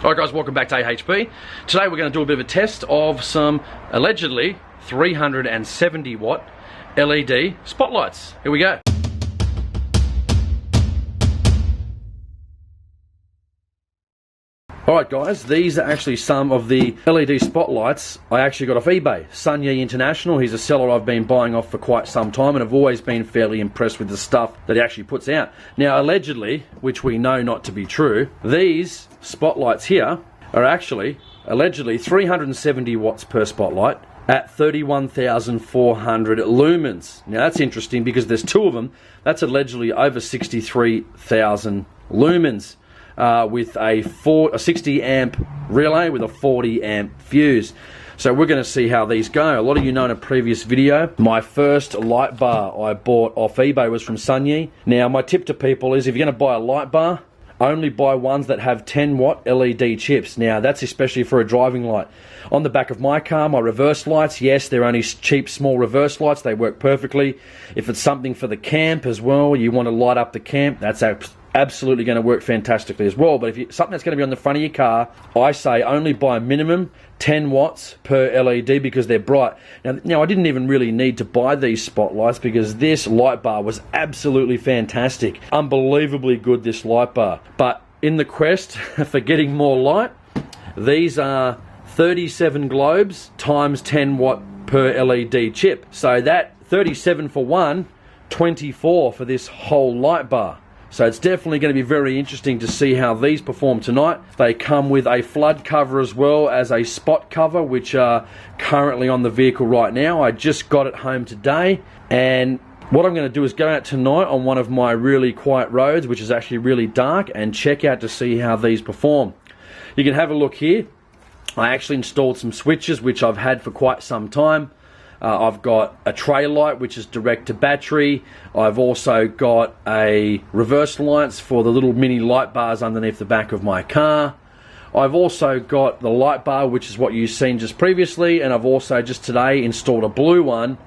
Alright guys, welcome back to AHP. Today we're going to do a bit of a test of some allegedly 370 watt LED spotlights. Here we go. Alright guys, these are actually some of the LED spotlights I actually got off eBay. Sun Yi International, he's a seller I've been buying off for quite some time and I've always been fairly impressed with the stuff that he actually puts out. Now allegedly, which we know not to be true, these spotlights here are actually allegedly 370 watts per spotlight at 31,400 lumens. Now that's interesting because there's two of them. That's allegedly over 63,000 lumens. With a 60 amp relay with a 40 amp fuse. So we're going to see how these go. A lot of you know in a previous video, my first light bar I bought off eBay was from Sun Yi. Now my tip to people is if you're going to buy a light bar, only buy ones that have 10 watt LED chips. Now that's especially for a driving light. On the back of my car, my reverse lights, yes, they're only cheap small reverse lights, they work perfectly. If it's something for the camp as well, you want to light up the camp, that's absolutely going to work fantastically as well. But if something that's going to be on the front of your car, I say only buy minimum 10 watts per LED because they're bright. Now I didn't even really need to buy these spotlights because this light bar was absolutely fantastic. Unbelievably good, this light bar. But in the quest for getting more light, these are 37 globes times 10 watt per LED chip. So that 37 for one, 24 for this whole light bar. So it's definitely going to be very interesting to see how these perform tonight. They come with a flood cover as well as a spot cover, which are currently on the vehicle right now. I just got it home today, and what I'm going to do is go out tonight on one of my really quiet roads, which is actually really dark, and check out to see how these perform. You can have a look here. I actually installed some switches, which I've had for quite some time. I've got a tray light which is direct to battery. I've also got a reverse lights for the little mini light bars underneath the back of my car. I've also got the light bar, which is what you've seen just previously, and I've also just today installed a blue one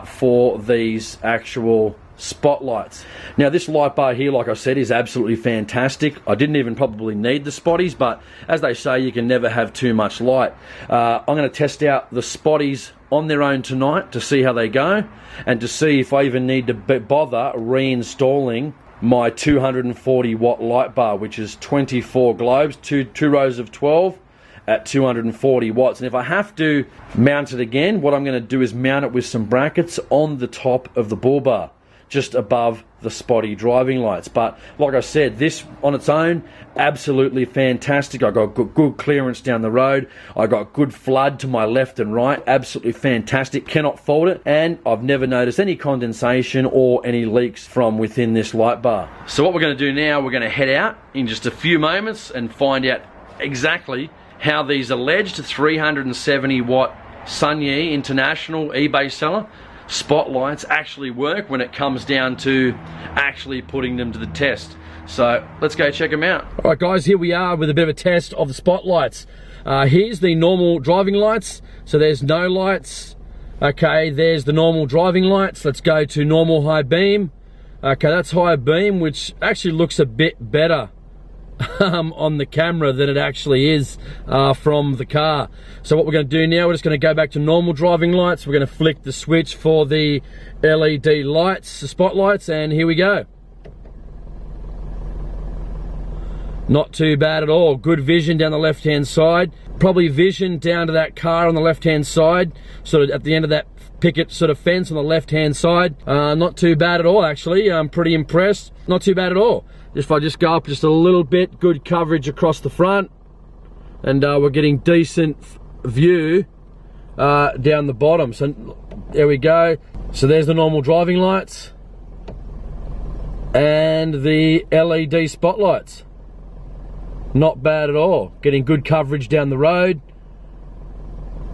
for these actual spotlights. Now this light bar here, like I said, is absolutely fantastic. I didn't even probably need the spotties, but as they say, you can never have too much light. I'm going to test out the spotties on their own tonight to see how they go and to see if I even need to bother reinstalling my 240 watt light bar, which is 24 globes, two rows of 12 at 240 watts. And if I have to mount it again, what I'm going to do is mount it with some brackets on the top of the bull bar, just above the spotty driving lights. But like I said, this on its own, absolutely fantastic. I got good clearance down the road. I got good flood to my left and right. Absolutely fantastic. Cannot fault it. And I've never noticed any condensation or any leaks from within this light bar. So what we're going to do now, we're going to head out in just a few moments and find out exactly how these alleged 370 watt Sun Yi International eBay seller spotlights actually work when it comes down to actually putting them to the test. So let's go check them out. Alright guys, here we are with a bit of a test of the spotlights. Here's the normal driving lights. So there's no lights. Okay, there's the normal driving lights. Let's go to normal high beam. Okay, that's high beam, which actually looks a bit better on the camera than it actually is from the car. So what we're going to do now, we're just going to go back to normal driving lights. We're going to flick the switch for the LED lights, the spotlights, and here we go. Not too bad at all. Good vision down the left hand side. Probably vision down to that car on the left hand side, sort of at the end of that picket sort of fence on the left hand side. Not too bad at all actually. I'm pretty impressed. Not too bad at all. If I just go up just a little bit, good coverage across the front, and we're getting decent view down the bottom. So there we go. So there's the normal driving lights and the LED spotlights. Not bad at all. Getting good coverage down the road,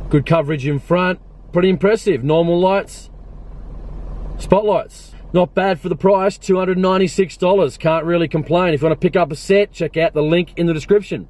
good coverage in front. Pretty impressive. Normal lights, spotlights. Not bad for the price, $296. Can't really complain. If you want to pick up a set, check out the link in the description.